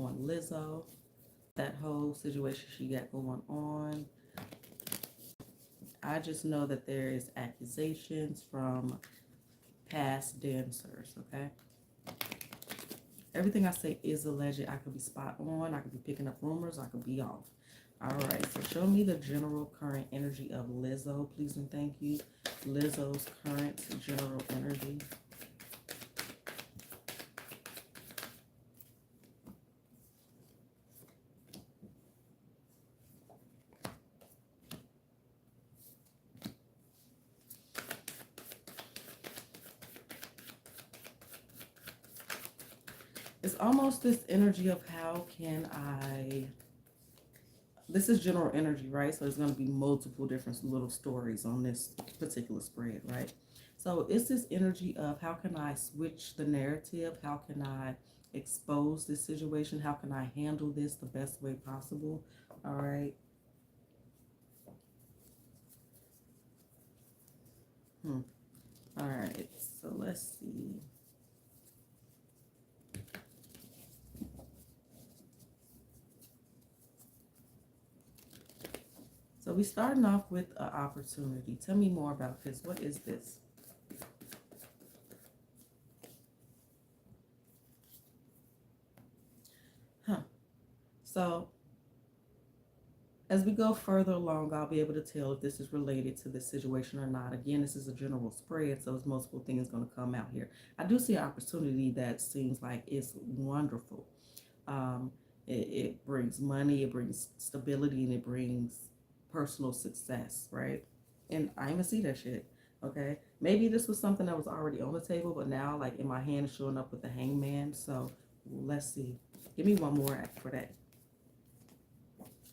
on Lizzo, that whole situation she got going on. I just know that there is accusations from past dancers, okay? Everything I say is alleged. I could be spot on. I could be picking up rumors. I could be off. All right, so show me the general current energy of Lizzo, please and thank you. Lizzo's current general energy. It's almost this energy of how can I, this is general energy, right? So there's going to be multiple different little stories on this particular spread, right? So it's this energy of how can I switch the narrative? How can I expose this situation? How can I handle this the best way possible? All right. All right. So let's see. So we're starting off with an opportunity. Tell me more about this. What is this? So as we go further along, I'll be able to tell if this is related to this situation or not. Again, this is a general spread, so it's multiple things going to come out here. I do see an opportunity that seems like it's wonderful. It brings money, it brings stability, and it brings personal success, right? And I even see that shit. Okay, maybe this was something that was already on the table, but now, like in my hand, is showing up with the hangman. So let's see. Give me one more for that.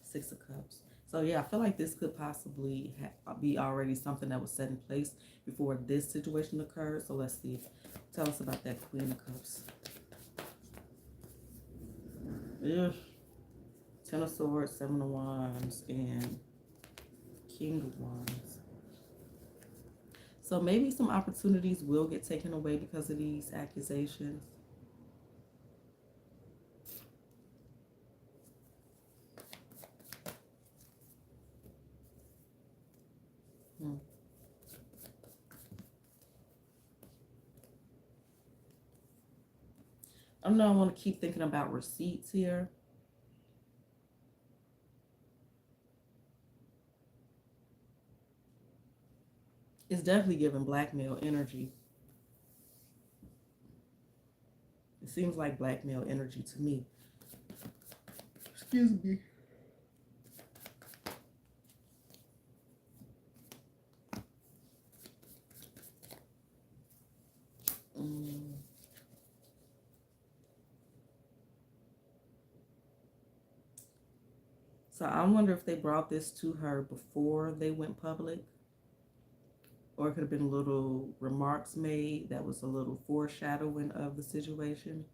Six of Cups. So yeah, I feel like this could possibly be already something that was set in place before this situation occurred. So let's see. Tell us about that Queen of Cups. Yeah. Ten of Swords, Seven of Wands, and King of Wands. So maybe some opportunities will get taken away because of these accusations. I don't know, I want to keep thinking about receipts here. It's definitely giving blackmail energy. It seems like blackmail energy to me. Excuse me. So I wonder if they brought this to her before they went public, or it could have been little remarks made that was a little foreshadowing of the situation.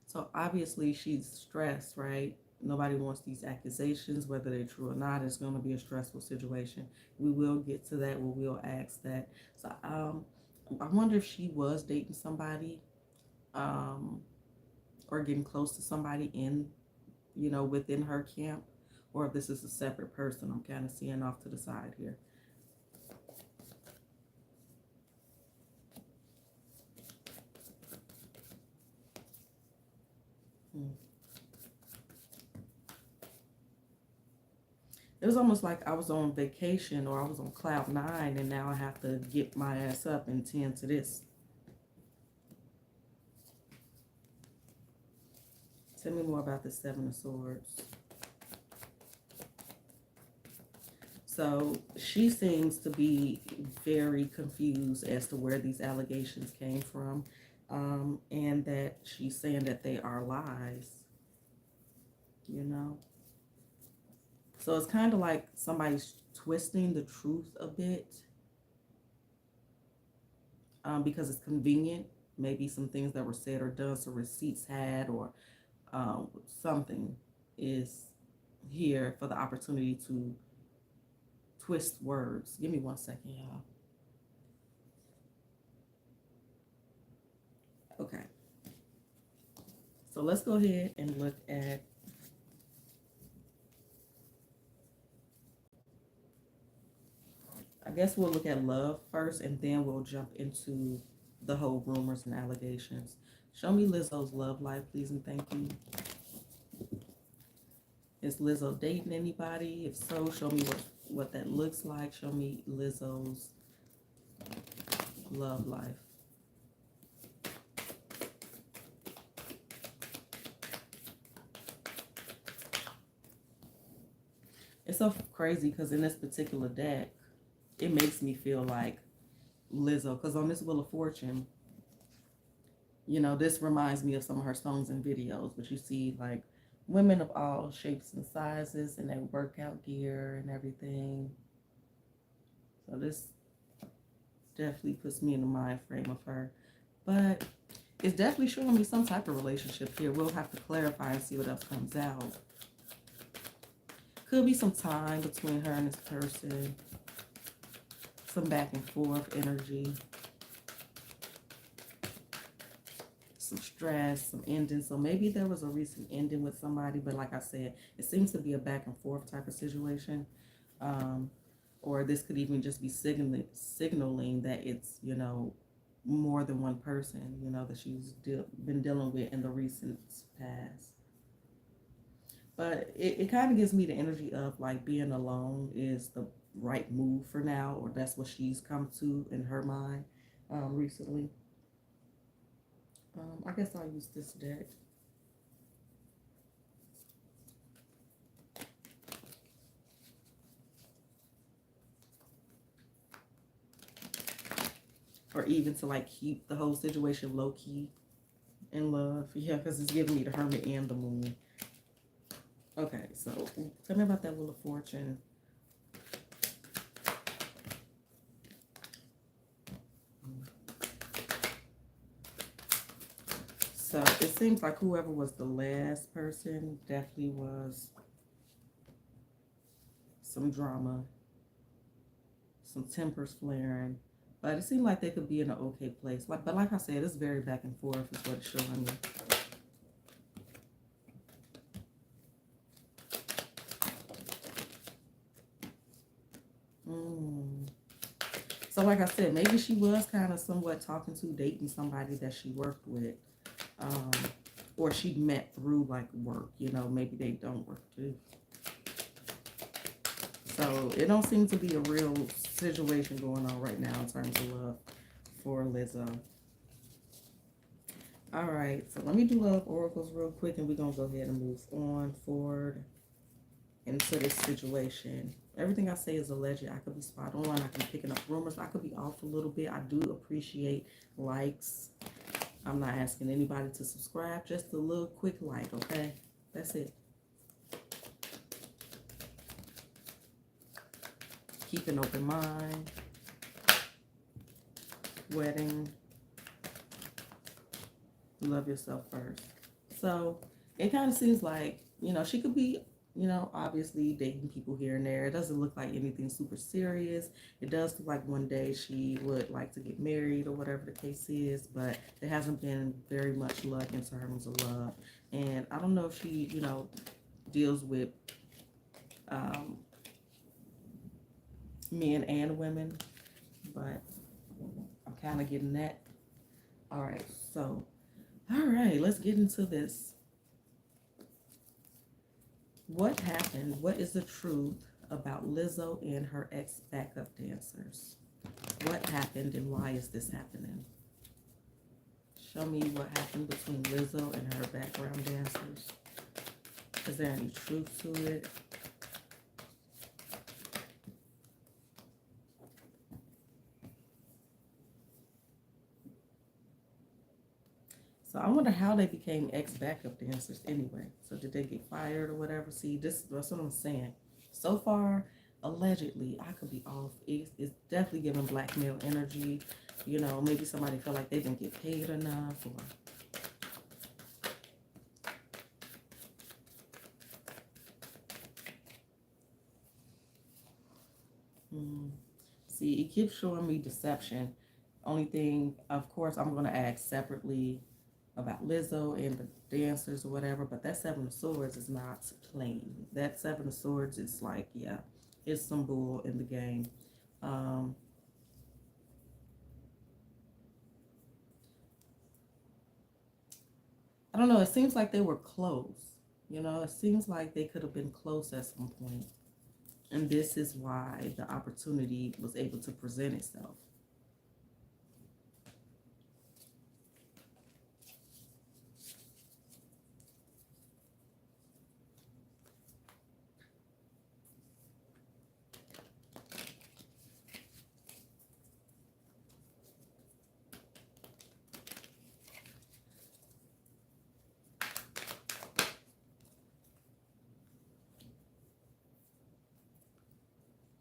So obviously she's stressed, right? Nobody wants these accusations, whether they're true or not. It's going to be a stressful situation. We will get to that. We will ask that. So I wonder if she was dating somebody, or getting close to somebody in, within her camp, or if this is a separate person. I'm kind of seeing off to the side here. It was almost like I was on vacation or I was on cloud nine, and now I have to get my ass up and tend to this. Tell me more about the Seven of Swords. So she seems to be very confused as to where these allegations came from, and that she's saying that they are lies, So it's kind of like somebody's twisting the truth a bit, because it's convenient. Maybe some things that were said or done, some receipts had, or something is here for the opportunity to twist words. Give me 1 second, y'all. Okay. So let's go ahead and look at I guess we'll look at love first and then we'll jump into the whole rumors and allegations. Show me Lizzo's love life, please and thank you. Is Lizzo dating anybody? If so, show me what that looks like. Show me Lizzo's love life. It's so crazy because in this particular deck, it makes me feel like Lizzo, because on this Wheel of Fortune, you know, this reminds me of some of her songs and videos, but you see like women of all shapes and sizes and their workout gear and everything. So this definitely puts me in the mind frame of her. But it's definitely showing me some type of relationship here. We'll have to clarify and see what else comes out. Could be some time between her and this person. Some back and forth energy. Some stress, some ending. So maybe there was a recent ending with somebody, but like I said, it seems to be a back and forth type of situation. Or this could even just be signaling that it's, you know, more than one person, you know, that she's been dealing with in the recent past. But it kind of gives me the energy of like being alone is the right move for now, or that's what she's come to in her mind recently. I guess I'll use this deck. Or even to like keep the whole situation low key in love. Yeah, because it's giving me the Hermit and the Moon. Okay, so tell me about that Wheel of Fortune. So it seems like whoever was the last person definitely was some drama, some tempers flaring. But it seemed like they could be in an okay place. But like I said, it's very back and forth is what it's showing me. So like I said, maybe she was kind of somewhat talking to, dating somebody that she worked with. Or she met through like work, you know, maybe they don't work too. So it don't seem to be a real situation going on right now in terms of love for Lizzo. All right, so let me do love oracles real quick and we're going to go ahead and move on forward into this situation. Everything I say is alleged. I could be spot on. I could be picking up rumors. I could be off a little bit. I do appreciate likes. I'm not asking anybody to subscribe. Just a little quick like, okay? That's it. Keep an open mind. Wedding. Love yourself first. So it kind of seems like, you know, she could be, you know, obviously dating people here and there. It doesn't look like anything super serious. It does look like one day she would like to get married or whatever the case is, but there hasn't been very much luck in terms of love. And I don't know if she, you know, deals with men and women, but I'm kind of getting that. All right, so, all right, let's get into this. What happened? What is the truth about Lizzo and her ex-backup dancers? What happened and why is this happening? Show me what happened between Lizzo and her background dancers. Is there any truth to it? So I wonder how they became ex-backup dancers anyway. So did they get fired or whatever? See, that's what I'm saying. So far, allegedly, I could be off. It's definitely giving blackmail energy. You know, maybe somebody felt like they didn't get paid enough or... See, it keeps showing me deception. Only thing, of course, I'm going to ask separately about Lizzo and dancers or whatever, but that Seven of Swords is not plain. That Seven of Swords is like, yeah, it's some bull in the game. Um, I don't know. It seems like they were close. You know, it seems like they could have been close at some point. And this is why the opportunity was able to present itself.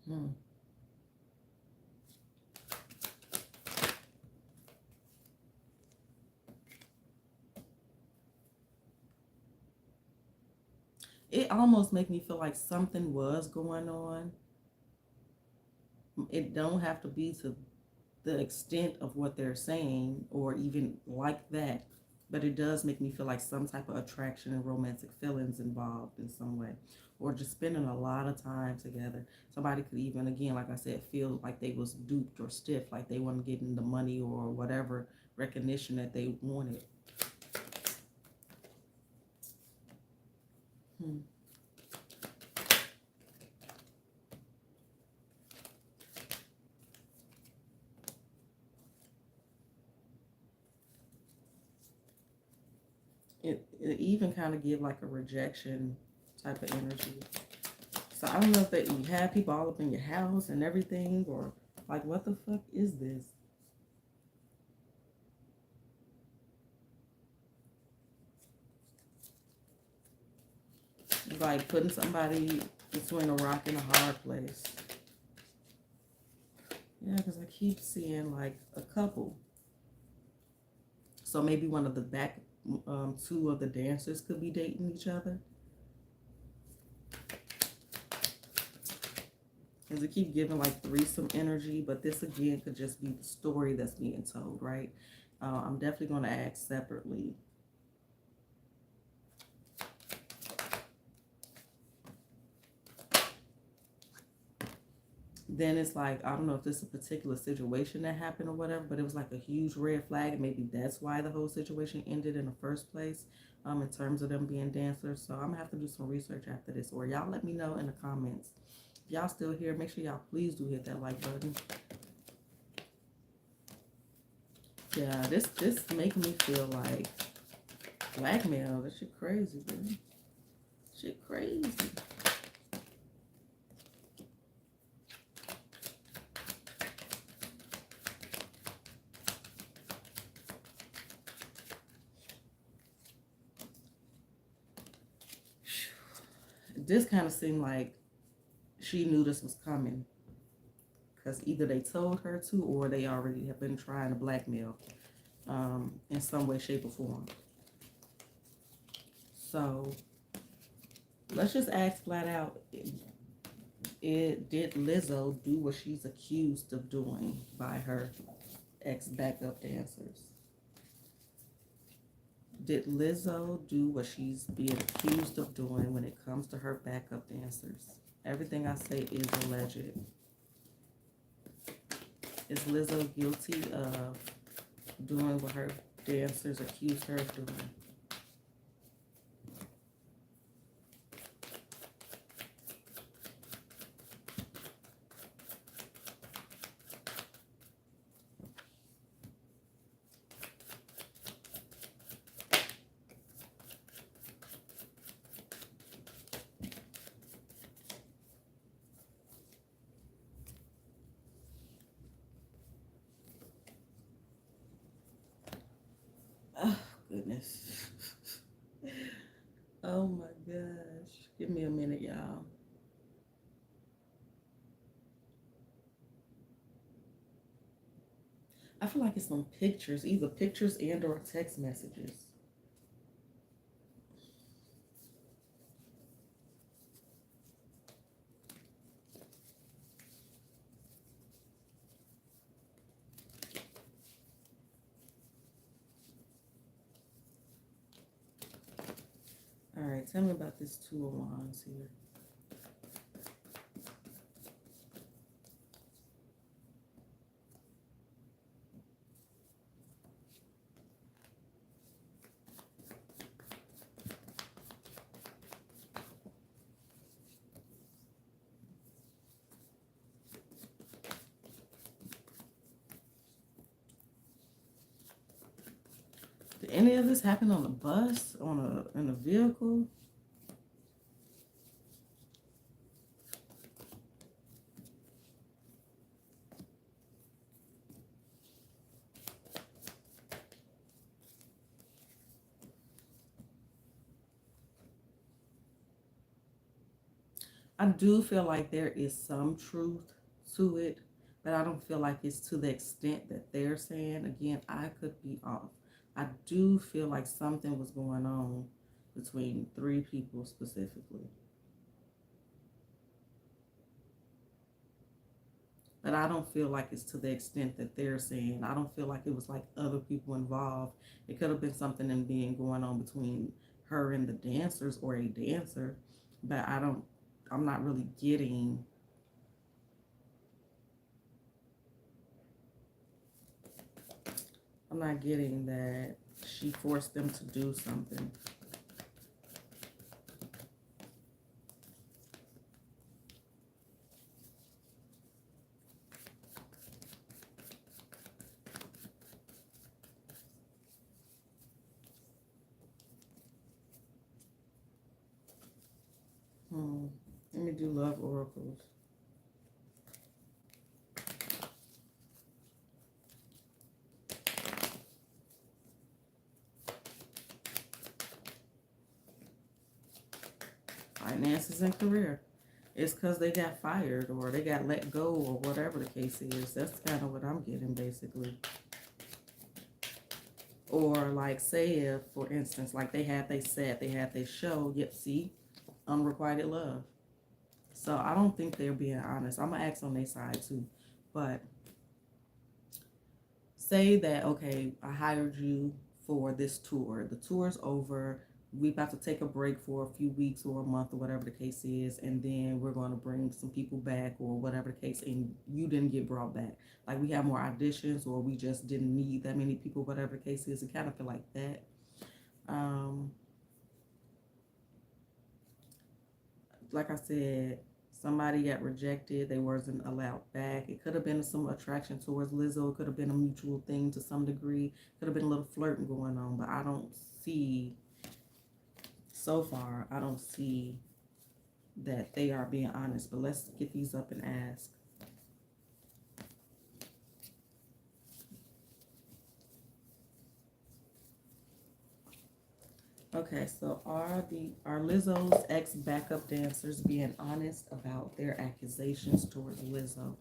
Hmm. It almost made me feel like something was going on. It don't have to be to the extent of what they're saying or even like that, but it does make me feel like some type of attraction and romantic feelings involved in some way, or just spending a lot of time together. Somebody could even, again, like I said, feel like they was duped or stiff, like they weren't getting the money or whatever recognition that they wanted. Hmm. It even kind of give like a rejection type of energy. So I don't know if that you have people all up in your house and everything, or like what the fuck is this? It's like putting somebody between a rock and a hard place. Yeah, because I keep seeing like a couple. So maybe one of the back two of the dancers could be dating each other. Because it keep giving like threesome energy, but this again could just be the story that's being told, right? I'm definitely going to ask separately. Then it's like, I don't know if this is a particular situation that happened or whatever, but it was like a huge red flag, and maybe that's why the whole situation ended in the first place, in terms of them being dancers. So I'm gonna have to do some research after this, or y'all let me know in the comments. If y'all still here, make sure y'all please do hit that like button. Yeah, this making me feel like blackmail. That shit crazy, man. Shit crazy. This kind of seemed like she knew this was coming, because either they told her to or they already have been trying to blackmail in some way, shape, or form. So let's just ask flat out, did Lizzo do what she's accused of doing by her ex-backup dancers? Did Lizzo do what she's being accused of doing when it comes to her backup dancers? Everything I say is alleged. Is Lizzo guilty of doing what her dancers accused her of doing? Oh, goodness. Oh my gosh. Give me a minute, y'all. I feel like it's some pictures, either pictures and or text messages. All right, tell me about this Two of Wands here. Did any of this happen on a bus, in a vehicle? I do feel like there is some truth to it, but I don't feel like it's to the extent that they're saying. Again, I could be off. I do feel like something was going on between three people specifically, but I don't feel like it's to the extent that they're saying. I don't feel like it was like other people involved. It could have been something in being going on between her and the dancers or a dancer, but I'm not really getting. I'm not getting that she forced them to do something. Let me do love oracles. Finances and career. It's because they got fired or they got let go or whatever the case is. That's kind of what I'm getting basically. Or like say if, for instance, like they had they set, they had they show, yep, see, unrequited love. So I don't think they're being honest. I'm gonna ask on their side too. But say that, okay, I hired you for this tour. The tour's over. We about to take a break for a few weeks or a month or whatever the case is, and then we're going to bring some people back or whatever the case, and you didn't get brought back. Like we have more auditions or we just didn't need that many people, whatever the case is. It kind of feel like that. Um, like I said, somebody got rejected. They wasn't allowed back. It could have been some attraction towards Lizzo. It could have been a mutual thing to some degree. Could have been a little flirting going on, but I don't see, so far, I don't see that they are being honest. But let's get these up and ask. Okay, so are Lizzo's ex backup dancers being honest about their accusations towards Lizzo?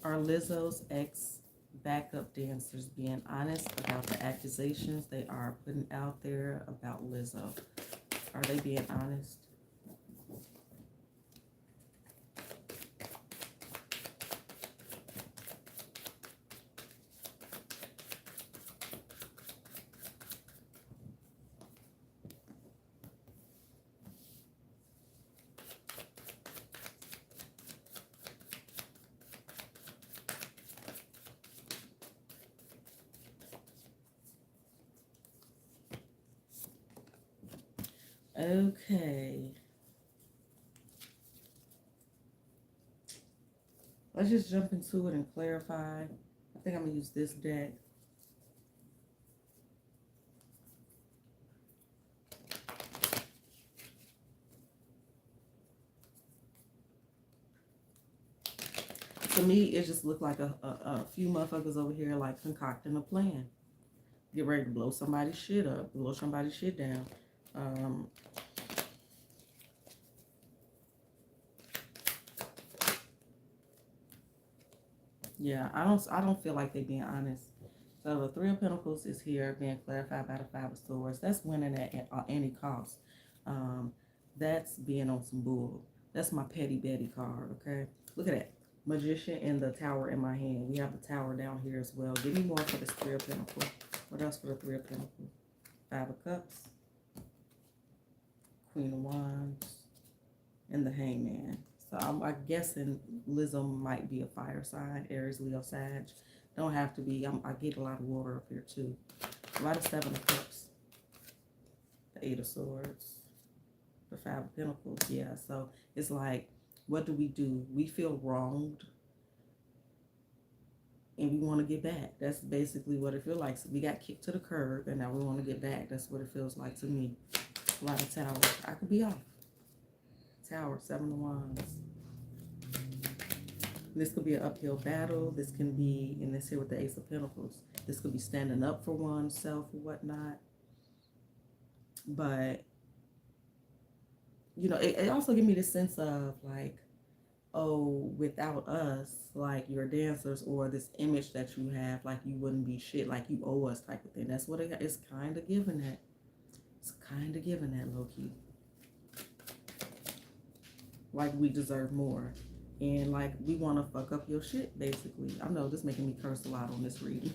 Are Lizzo's ex backup dancers being honest about the accusations they are putting out there about Lizzo? Are they being honest? Okay. Let's just jump into it and clarify. I think I'm going to use this deck. To me, it just looked like a few motherfuckers over here like concocting a plan. Get ready to blow somebody's shit up, blow somebody's shit down. Yeah, I don't feel like they being honest. So the Three of Pentacles is here being clarified by the Five of Swords. That's winning at any cost. That's being on some bull. That's my petty Betty card, okay? Look at that. Magician and the Tower in my hand. We have the Tower down here as well. Give me more for this Three of Pentacles. What else for the Three of Pentacles? Five of Cups. Queen of Wands. And the Hangman. So I'm guessing Lizzo might be a fire sign. Aries, Leo, Sag. Don't have to be. I get a lot of water up here too. A lot of Seven of Cups. The Eight of Swords. The Five of Pentacles. Yeah, so it's like, what do? We feel wronged and we want to get back. That's basically what it feels like. So we got kicked to the curb and now we want to get back. That's what it feels like to me. A lot of Towers. I could be off. Tower, Seven of Wands. This could be an uphill battle. This can be, and this here with the Ace of Pentacles. This could be standing up for oneself or whatnot. But, you know, it also gives me this sense of like, oh, without us, like your dancers or this image that you have, like you wouldn't be shit, like you owe us type of thing. That's what it's kind of giving that. It's kind of giving that, low-key. Like we deserve more. And like we want to fuck up your shit, basically. I know this making me curse a lot on this reading.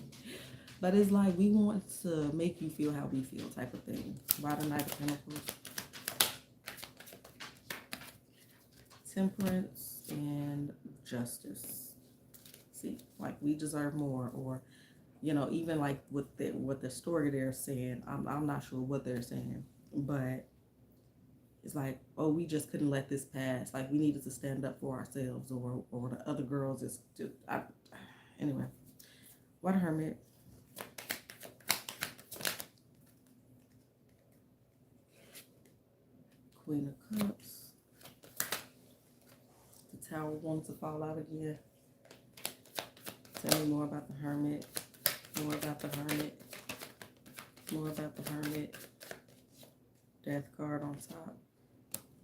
But it's like we want to make you feel how we feel type of thing. By the Knight of Pentacles. Temperance and Justice. See, like we deserve more. Or, you know, even like with what the story they're saying, I'm not sure what they're saying. But it's like, oh, we just couldn't let this pass. Like we needed to stand up for ourselves, or the other girls is just, anyway. What a Hermit. Queen of Cups. The Tower wanted to fall out again. Tell me more about the Hermit. More about the Hermit. More about the Hermit. Death card on top.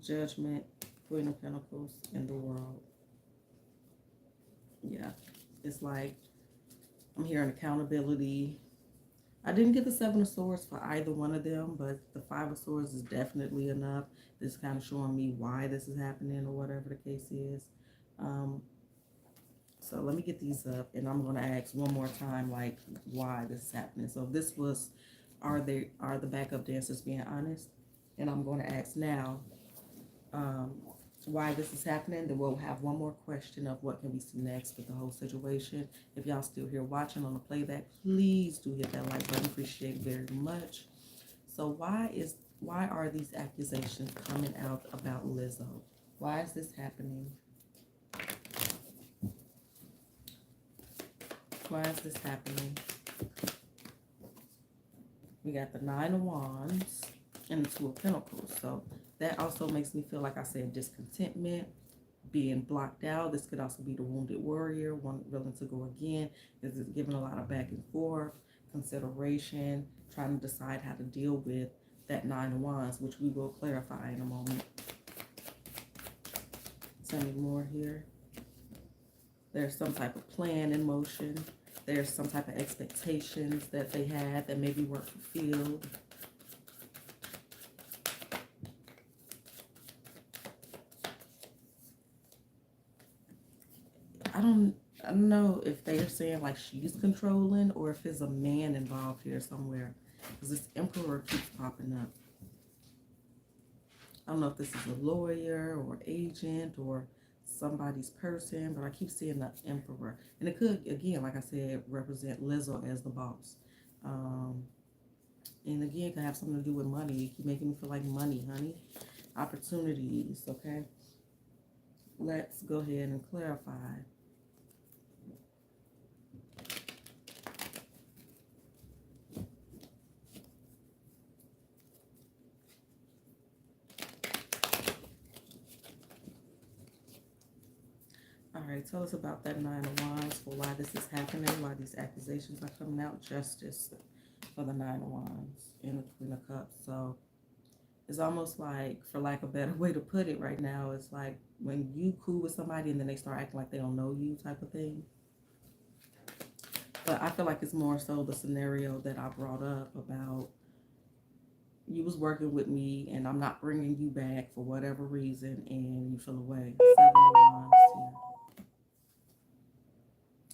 Judgment, Queen of Pentacles, and the World. Yeah, it's like I'm hearing accountability. I didn't get the Seven of Swords for either one of them, but the Five of Swords is definitely enough. This is kind of showing me why this is happening or whatever the case is. So let me get these up, and I'm going to ask one more time, like, why this is happening. So this was, are the backup dancers being honest? And I'm going to ask now, why this is happening. Then we'll have one more question of what can we see next with the whole situation. If y'all still here watching on the playback, please do hit that like button. Appreciate it very much. So why are these accusations coming out about Lizzo? Why is this happening? Why is this happening? We got the Nine of Wands and the Two of Pentacles. So that also makes me feel, like I said, discontentment, being blocked out. This could also be the wounded warrior, one willing to go again. This is giving a lot of back and forth, consideration, trying to decide how to deal with that Nine of Wands, which we will clarify in a moment. Tell me more here. There's some type of plan in motion. There's some type of expectations that they had that maybe weren't fulfilled. I don't know if they're saying like she's controlling or if there's a man involved here somewhere, because this Emperor keeps popping up. I don't know if this is a lawyer or agent or somebody's person, but I keep seeing the Emperor. And it could, again, like I said, represent Lizzo as the boss. And again, it could have something to do with money. You keep making me feel like money, honey. Opportunities, okay? Let's go ahead and clarify. All right, tell us about that Nine of Wands, for why this is happening, why these accusations are coming out. Justice for the Nine of Wands and the Queen of Cups. So it's almost like, for lack of a better way to put it right now, it's like when you cool with somebody and then they start acting like they don't know you type of thing. But I feel like it's more so the scenario that I brought up about you was working with me and I'm not bringing you back for whatever reason and you feel away. Seven of Wands here.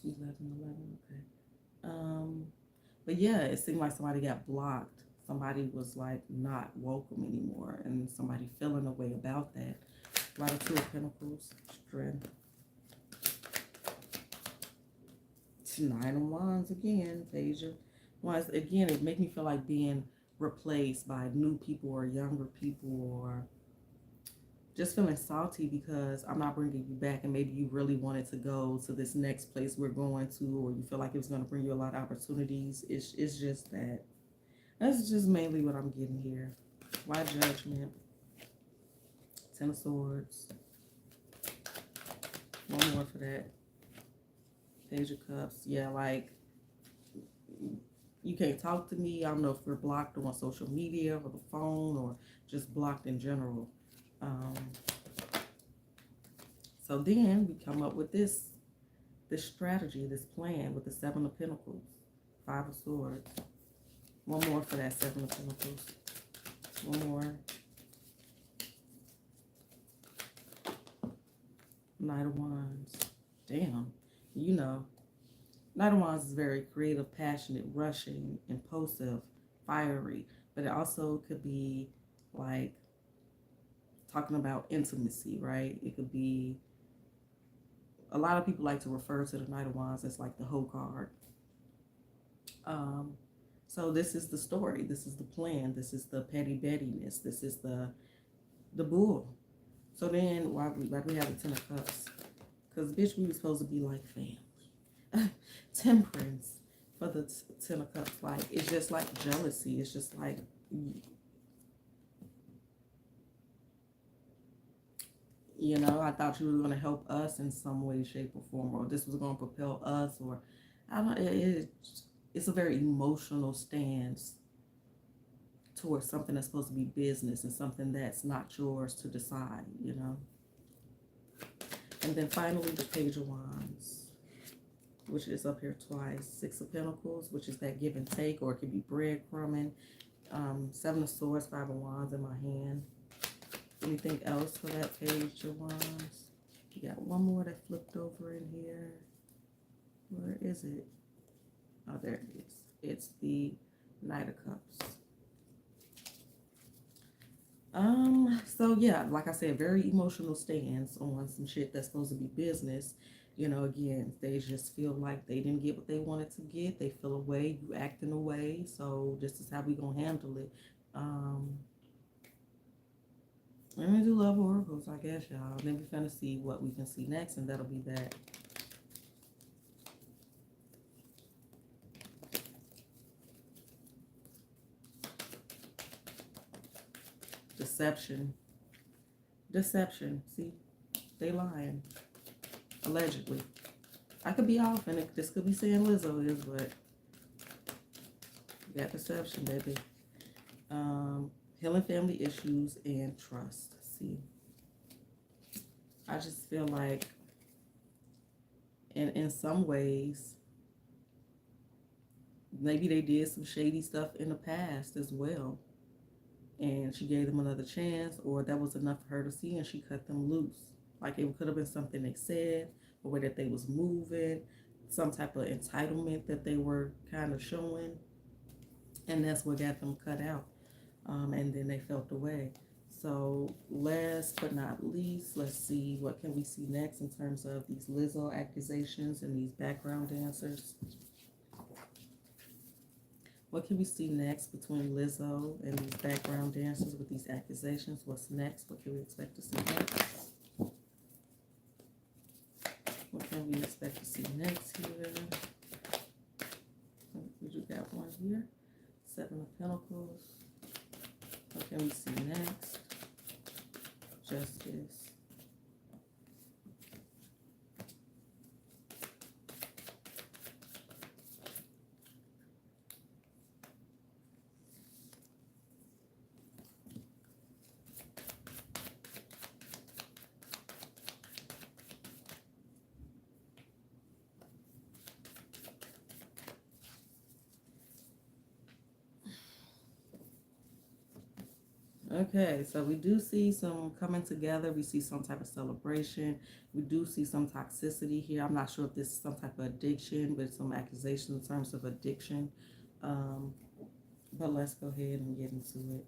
11, okay. Um, but yeah, it seemed like somebody got blocked. Somebody was like not welcome anymore, and somebody feeling a way about that. A lot of Two of Pentacles, strength. Nine of Wands again, Page of Wands. Again, it make me feel like being replaced by new people or younger people, or just feeling salty because I'm not bringing you back, and maybe you really wanted to go to this next place we're going to, or you feel like it was going to bring you a lot of opportunities. It's just that. That's just mainly what I'm getting here. Why Judgment? Ten of Swords. One more for that. Page of Cups. Yeah, like, you can't talk to me. I don't know if we're blocked on social media or the phone or just blocked in general. Um, so then we come up with this strategy, this plan with the Seven of Pentacles, Five of Swords. One more for that Seven of Pentacles. One more. Knight of Wands. Damn. You know, Knight of Wands is very creative, passionate, rushing, impulsive, fiery. But it also could be like talking about intimacy, right? It could be, a lot of people like to refer to the Knight of Wands as like the hoe card. So this is the story. This is the plan. This is the petty bettiness. This is the bull. So then why we have the Ten of Cups? Because bitch, we were supposed to be like family. Temperance for the Ten of Cups. Like, it's just like jealousy. It's just like, you know, I thought you were going to help us in some way, shape, or form, or this was going to propel us, or I don't. It's a very emotional stance towards something that's supposed to be business and something that's not yours to decide, you know. And then finally, the Page of Wands, which is up here twice. Six of Pentacles, which is that give and take, or it could be breadcrumbing. Seven of Swords, Five of Wands in my hand. Anything else for that Page of Wands? You got one more that flipped over in here. Where is it? Oh, there it is. It's the Knight of Cups. So yeah, like I said, very emotional stance on some shit that's supposed to be business. You know, again, they just feel like they didn't get what they wanted to get. They feel away, you acting away. So this is how we gonna handle it. Let me do love oracles, I guess, y'all. Then we're gonna see what we can see next, and that'll be that. Deception. Deception. See, they lying. Allegedly. I could be off, and this could be saying Lizzo is, but you got deception, baby. Healing family issues and trust. See, I just feel like in some ways, maybe they did some shady stuff in the past as well, and she gave them another chance, or that was enough for her to see, and she cut them loose. Like, it could have been something they said, or way that they was moving, some type of entitlement that they were kind of showing, and that's what got them cut out. And then they felt away. So last but not least, let's see, what can we see next in terms of these Lizzo accusations and these background dancers? What can we see next between Lizzo and these background dancers with these accusations? What's next? What can we expect to see next? What can we expect to see next here? We just got one here. Seven of Pentacles. What can we see next? Justice. Okay, so we do see some coming together. We see some type of celebration. We do see some toxicity here. I'm not sure if this is some type of addiction, but some accusation in terms of addiction. Um, but let's go ahead and get into it.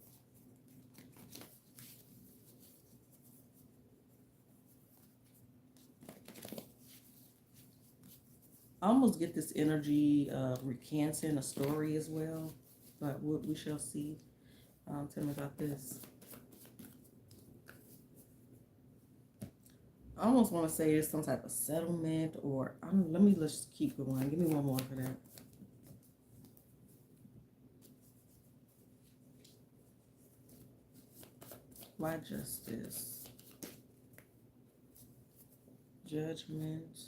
I almost get this energy of recanting a story as well, but we shall see. Tell me about this. I almost want to say it's some type of settlement, or I don't. Let's keep going. Give me one more for that. Why justice? Judgment.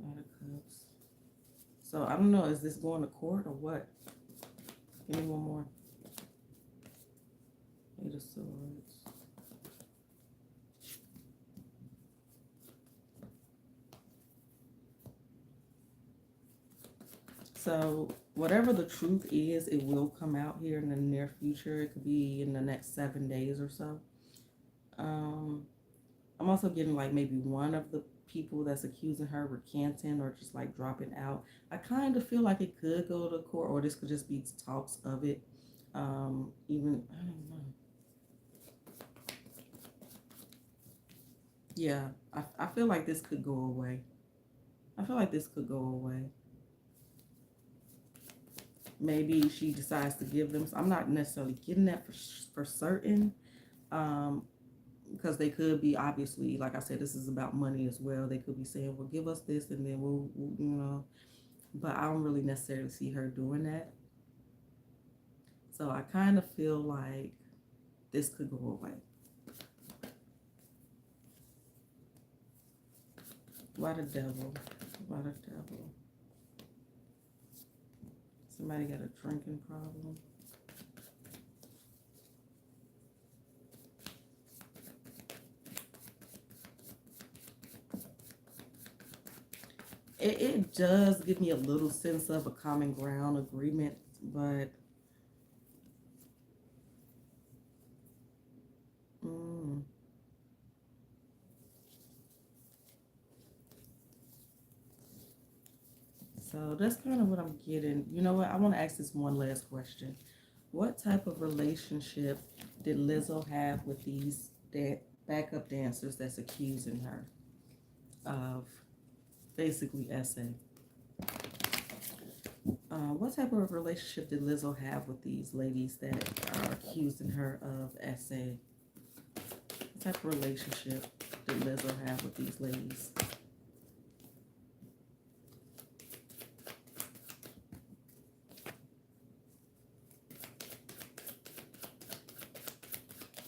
Knight of Cups. So I don't know. Is this going to court or what? Give me one more. Eight of Swords. So whatever the truth is, it will come out here in the near future. It could be in the next 7 days or so. I'm also getting like maybe one of the people that's accusing her recanting or just like dropping out. I kind of feel like it could go to court, or this could just be talks of it. Even I don't know. Yeah, I feel like this could go away. I feel like this could go away. Maybe she decides to give them. I'm not necessarily getting that for certain. Because they could be, obviously, like I said, this is about money as well. They could be saying, well, give us this and then we'll you know, but I don't really necessarily see her doing that. So I kind of feel like this could go away. Why the devil? Why the devil? Somebody got a drinking problem. It does give me a little sense of a common ground agreement, but mm, so that's kind of what I'm getting. You know what? I want to ask this one last question. What type of relationship did Lizzo have with these backup dancers that's accusing her of basically SA? What type of relationship did Lizzo have with these ladies that are accusing her of SA? What type of relationship did Lizzo have with these ladies?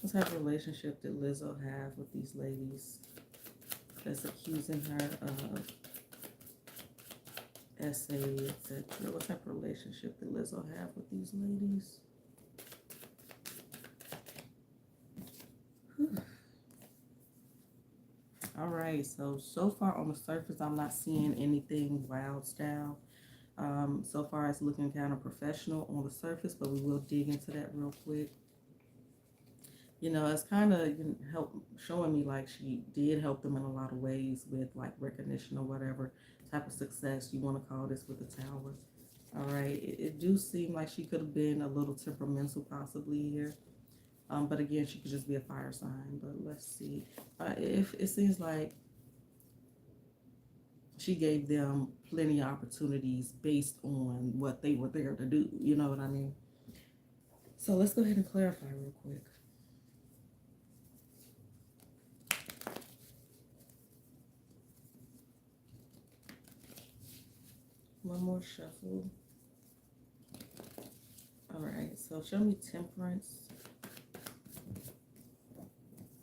What type of relationship did Lizzo have with these ladies that's accusing her of SA, etc.? What type of relationship did Lizzo have with these ladies? Whew. All right, so far on the surface, I'm not seeing anything wild style. So far, it's looking kind of professional on the surface, but we will dig into that real quick. You know, it's kind of showing me like she did help them in a lot of ways with like recognition or whatever type of success you want to call this with the tower. All right, it do seem like she could have been a little temperamental possibly here. But again, she could just be a fire sign. But let's see. If it seems like she gave them plenty of opportunities based on what they were there to do. You know what I mean? So let's go ahead and clarify real quick. One more shuffle. All right, so show me Temperance,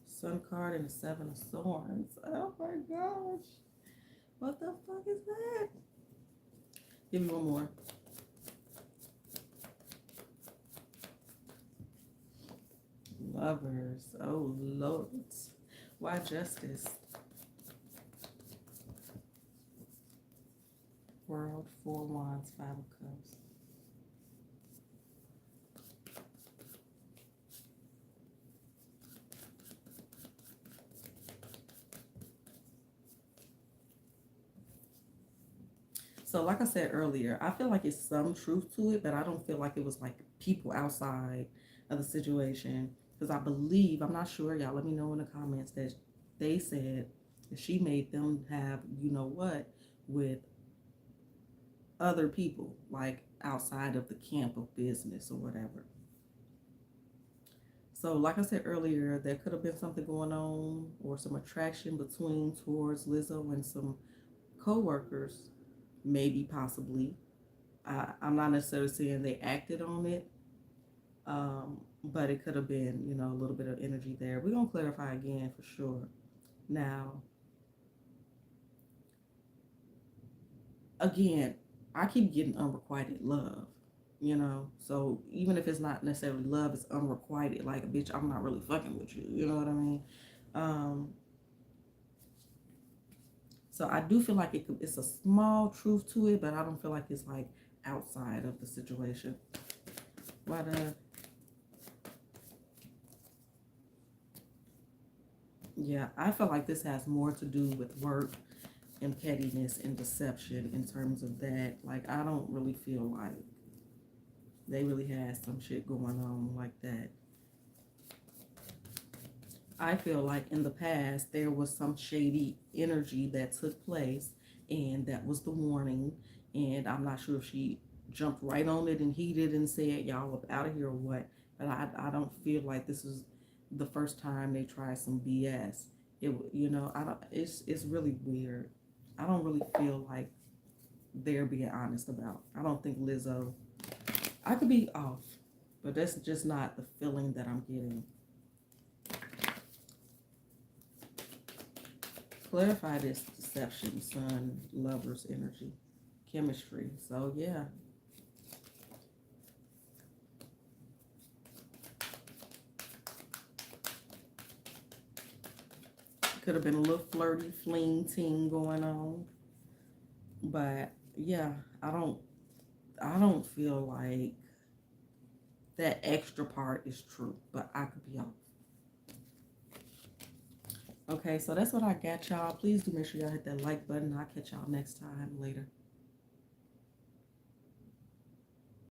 Sun card, and the Seven of Swords. Oh my gosh. What the fuck is that? Give me one more. Lovers. Oh, Lord. Why Justice? World, Four Wands, Five of Cups. So, like I said earlier, I feel like it's some truth to it, but I don't feel like it was like people outside of the situation. Because I believe, I'm not sure, y'all let me know in the comments, that they said that she made them have, you know what, with other people, like outside of the camp of business or whatever. So, like I said earlier, there could have been something going on or some attraction between towards Lizzo and some co-workers, maybe, possibly. I'm not necessarily saying they acted on it, but it could have been, you know, a little bit of energy there. We're gonna clarify again for sure. Now, again, I keep getting unrequited love, you know. So even if it's not necessarily love, it's unrequited. Like, bitch, I'm not really fucking with you. You know what I mean? Um, so I do feel like it's a small truth to it, but I don't feel like it's like outside of the situation. But yeah, I feel like this has more to do with work and pettiness and deception in terms of that. Like, I don't really feel like they really had some shit going on like that. I feel like in the past there was some shady energy that took place, and that was the warning. And I'm not sure if she jumped right on it and heeded and said, "Y'all up out of here" or what. But I don't feel like this is the first time they tried some BS. You know, I don't. It's really weird. I don't really feel like they're being honest about. I don't think Lizzo. I could be off, but that's just not the feeling that I'm getting. Clarify this deception, sun, lovers, energy, chemistry. So yeah, could have been a little flirty, fling ting going on, but yeah, I don't, I don't feel like that extra part is true, but I could be off. Okay, so that's what I got, y'all. Please do make sure y'all hit that like button. I'll catch y'all next time. Later.